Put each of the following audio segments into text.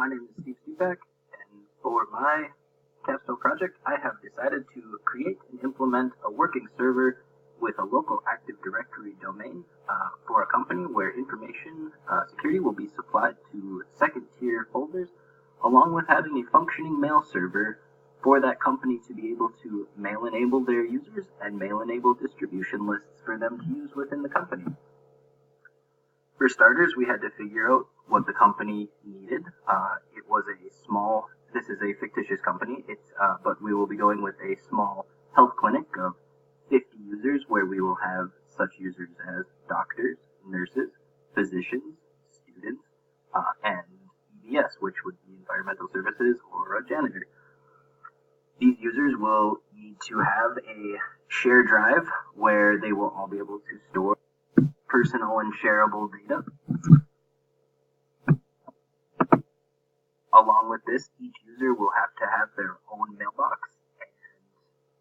my name is Steve Stubak, and for my Capstone project, I have decided to create and implement a working server with a local Active Directory domain for a company where information security will be supplied to second-tier folders, along with having a functioning mail server for that company to be able to mail-enable their users and mail-enable distribution lists for them to use within the company. For starters, we had to figure out what the company needed. It was this is a fictitious company, but we will be going with a small health clinic of 50 users where we will have such users as doctors, nurses, physicians, students, and EBS, which would be environmental services or a janitor. These users will need to have a share drive where they will all be able to store personal and shareable data. Along with this, each user will have to have their own mailbox and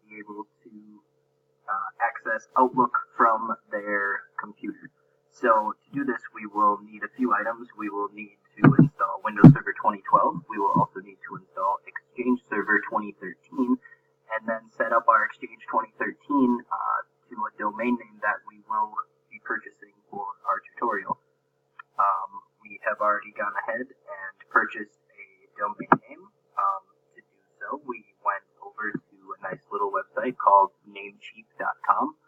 be able to access Outlook from their computer. So to do this, we will need a few items. We will need to install Windows Server 2012. We will also need to install Exchange Server 2013, and then set up our Exchange 2013 to a domain name that we will be purchasing for our tutorial. We have already gone ahead and purchased a domain name. To do so, we went over to a nice little website called namecheap.com.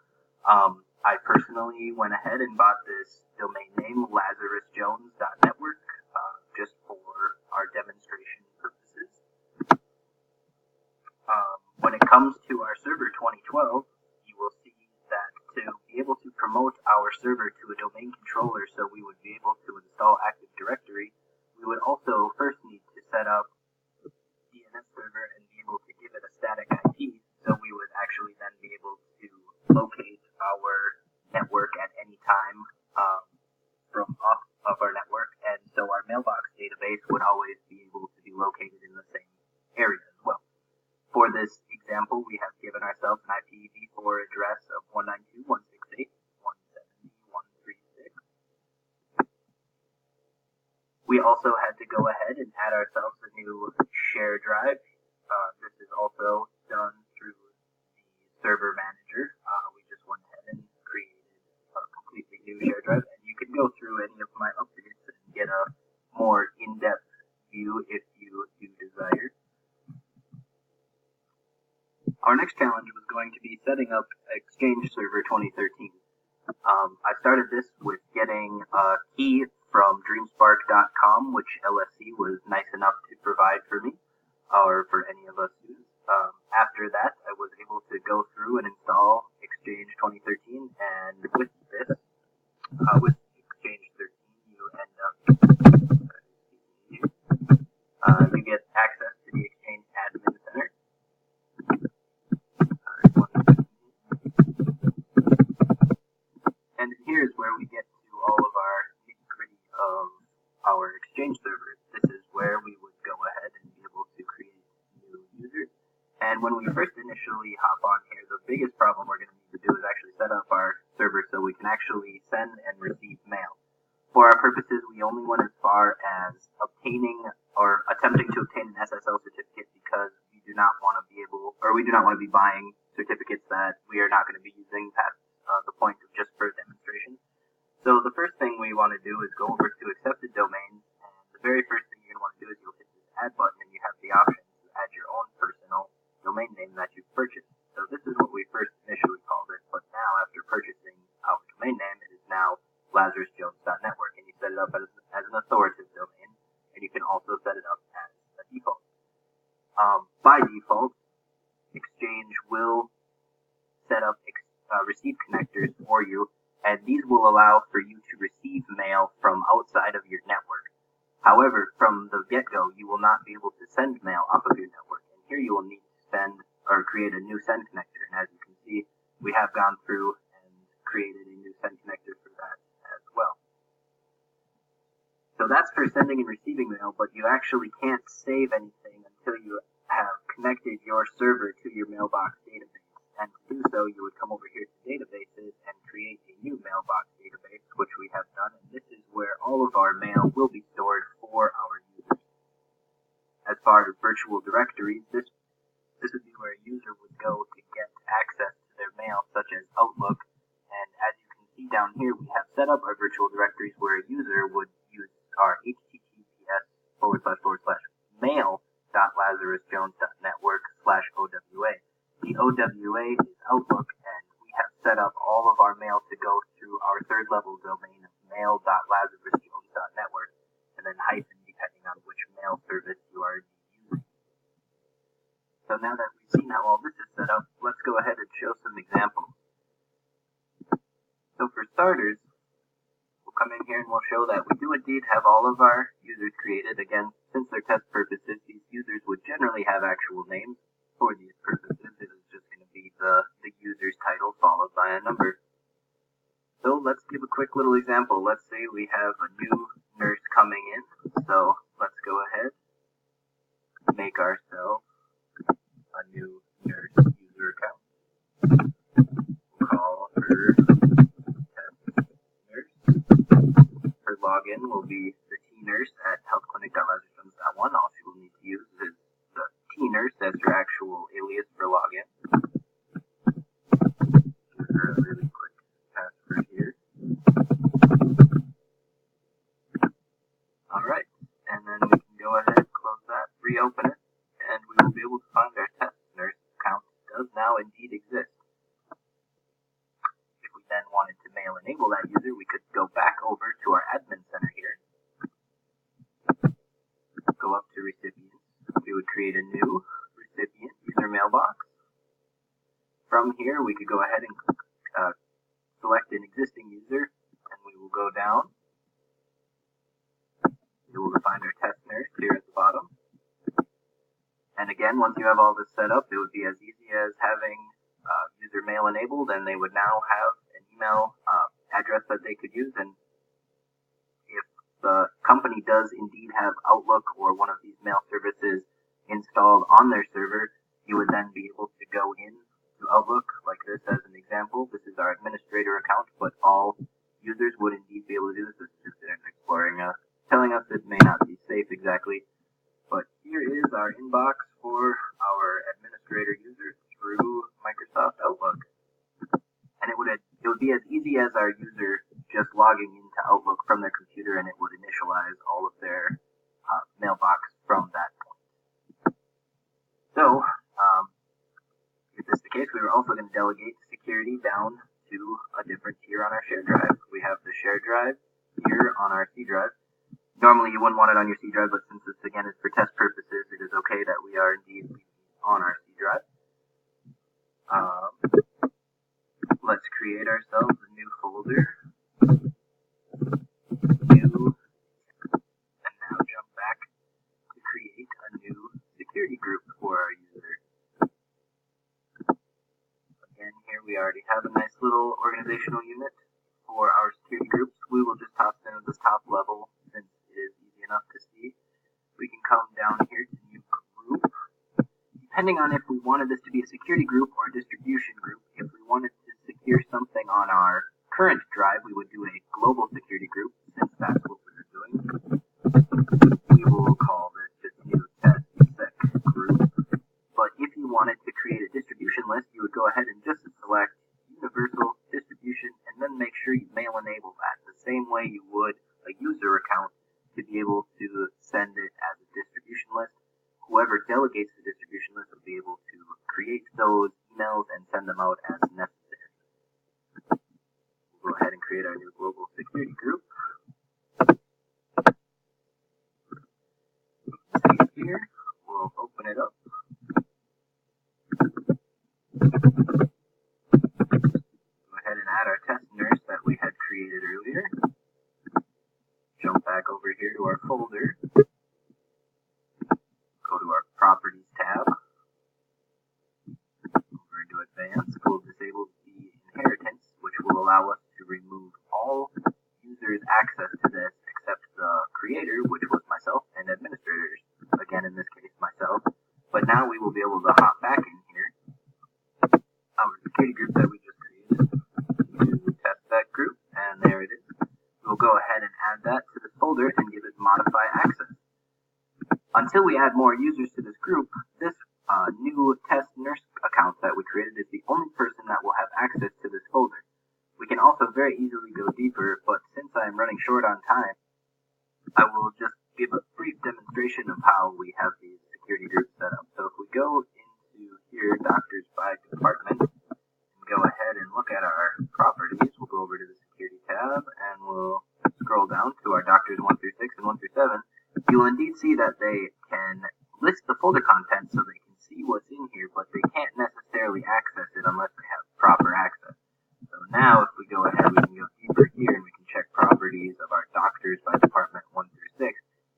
I personally went ahead and bought this domain name, lazarusjones.network, just for our demonstration purposes. When it comes to our server 2012, you will see that to be able to promote our server to a domain controller so we would be able to install Active Directory, we would also first need to set up the DNS server and be able to give it a static IP, so we would actually then be able to locate our network at any time from off of our network, and so our mailbox database would always be able to be located in the same area as well. For this example, we have given ourselves an IPv4 address of 192.168.170.136. We also had to go ahead and add ourselves a new share drive. This is also done through the server manager. We just went ahead and created a completely new share drive, and you can go through any of my updates and get a more in-depth view if you do desire. Our next challenge was going to be setting up Exchange Server 2013. I started this with getting a key from dreamspark.com, which LSC was nice enough to provide for me, or for any of us students. After that, I was able to go through and install Exchange 2013, and with this, with Exchange 13, you end up, you get access to the Exchange Admin Center. And here is where we get to all of our nitty-gritty of our Exchange servers. This is where we would go ahead and be able to create new users. And when we first initially hop on here, the biggest problem we're going to need to do is actually set up our server so we can actually send and receive mail. For our purposes, we only went as far as obtaining or attempting to obtain an SSL certificate because we do not want to be buying certificates that we are not going to be using past the point of just for demonstration. So the first thing we want to do is go over to accepted domains, and the very first thing you're going to want to do is you'll hit this add button, and you have the option to add your own personal domain name that you've purchased. So this is what we first initially called it, but now after purchasing our domain name, it is now lazarusjones.network, and you set it up as an authoritative domain, and you can also set it up as a default. By default, Exchange will set up receive connectors for you, and these will allow for you to receive mail from outside of your network. However, from the get-go, you will not be able to send mail off of your network, and here you will need to create a new send connector, and as you can see, we have gone through and created a new send connector for that as well. So that's for sending and receiving mail, but you actually can't save anything until you have connected your server to your mailbox database. And to do so, you would come over here to databases and create a new mailbox database, which we have done, and this is where all of our mail will be stored for our users. virtual directories. This would be where a user would go to get access to their mail, such as Outlook. And as you can see down here, we have set up our virtual directories where a user would use our https://mail.lazarusjones.network/OWA. The OWA is Outlook, and we have set up all of our mail to go through our third level domain of mail.lazarusjones.network, and then hyphen depending on which mail service you are using. So now that we've seen how all this is set up, let's go ahead and show some examples. So for starters, we'll come in here and we'll show that we do indeed have all of our users created. Again, since they're test purposes, these users would generally have actual names. For these purposes, it is just going to be the user's title followed by a number. So let's give a quick little example. Let's say we have a new nurse coming in. So let's go ahead and make ourselves a new nurse user account. We'll call her test nurse. Her login will be the T-nurse at healthclinic.lazarusjones.1. All she will need to use is the T-nurse as her actual alias for login. Give her a really quick password here. Alright, and then we can go ahead, close that, reopen it, and we will be able to find our test nurse account does now indeed exist. If we then wanted to mail enable that user, we could go back over to our admin center here. Go up to recipients. We would create a new recipient user mailbox. From here, we could go ahead and select an existing user, and we will go down. We will find our test nurse here at the bottom. And again, once you have all this set up, it would be as easy as having user mail enabled, and they would now have an email address that they could use. And if the company does indeed have Outlook or one of these mail services installed on their server, you would then be able to go in to Outlook like this as an example. This is our administrator account, but all users would indeed be able to do this. This is just Internet Explorer telling us it may not be safe exactly. But here is our inbox for our administrator users through Microsoft Outlook. And it would be as easy as our user just logging into Outlook from their computer, and it would initialize all of their mailbox from that point. So, if this is the case, we were also going to delegate security down to a different tier on our shared drive. We have the shared drive here on our C drive. Normally you wouldn't want it on your C drive, but since this again is for test purposes, it is okay that we are indeed on our C drive. Let's create ourselves a new folder. New, and now jump back to create a new security group for our user. Again, here we already have a nice little organizational unit for our security groups. We will just toss in at this top level since it is easy enough to see. We can come down here to new group. Depending on if we wanted this to be a security group or a distribution group, if we wanted to secure something on our current drive, we would do a global security group, since that's what we were doing. We will call this just new test sec group. But if you wanted to create a distribution list, you would go ahead and just select universal distribution and then make sure you mail enable that the same way you would a user account to be able to send it as a distribution list. Whoever delegates the distribution list will be able to create those emails and send them out as necessary. We'll go ahead and create our new global security group. Save here. We'll open it up. Go ahead and add our test nurse that we had created earlier. Jump back over here to our folder. Go to our Properties tab. Over into Advanced, we'll disable the inheritance, which will allow us to remove all users' access to this except the creator, which was myself, and administrators. Again, in this case, myself. But now we will be able to hop back in here. Our security group that we just created. To test that group, and there it is. We'll go ahead and add that to this folder and give it modify access. until we add more users to this group, this new test nurse account that we created is the only person that will have access to this folder. We can also very easily go deeper, but since I am running short on time, I will just give a brief demonstration of how we have these security groups set up. So if we go into here, doctors by department, and go ahead and look at our properties, we'll go over to the security tab, and we'll scroll down to our doctors 1 through 6 and 1 through 7. You will indeed see that they can list the folder content so they can see what's in here, but they can't necessarily access it unless they have proper access. So now if we go ahead, we can go deeper here and we can check properties of our doctors by department 1 through 6.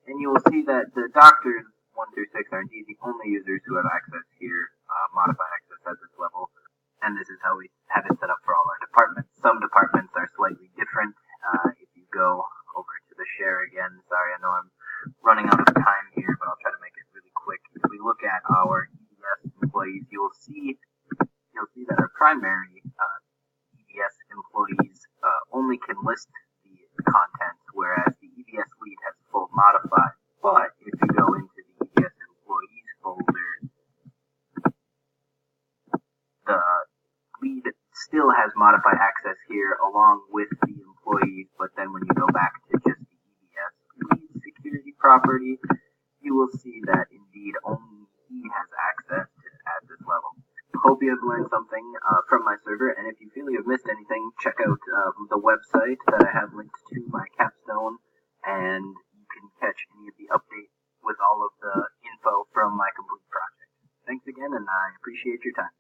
And you will see that the doctors 1 through 6 are indeed the only users who have access here, modified access at this level. And this is how we have it set up for all our departments. Some departments are slightly different. If you go over to the share again, sorry, I know I'm running out of time here, but I'll try to make it really quick. If we look at our EDS employees, you'll see that our primary EDS employees only can list the content, whereas the EDS lead has full modified. But if you go into the EDS employees folder, the lead still has modified access here along with the employees, but then when you go back to just the EDS lead security property, you will see that indeed only he has access at this level. Hope you have learned something from my server, and if you feel you have missed anything, check out the website that I have linked to my Capstone, and you can catch any of the updates with all of the info from my complete project. Thanks again, and I appreciate your time.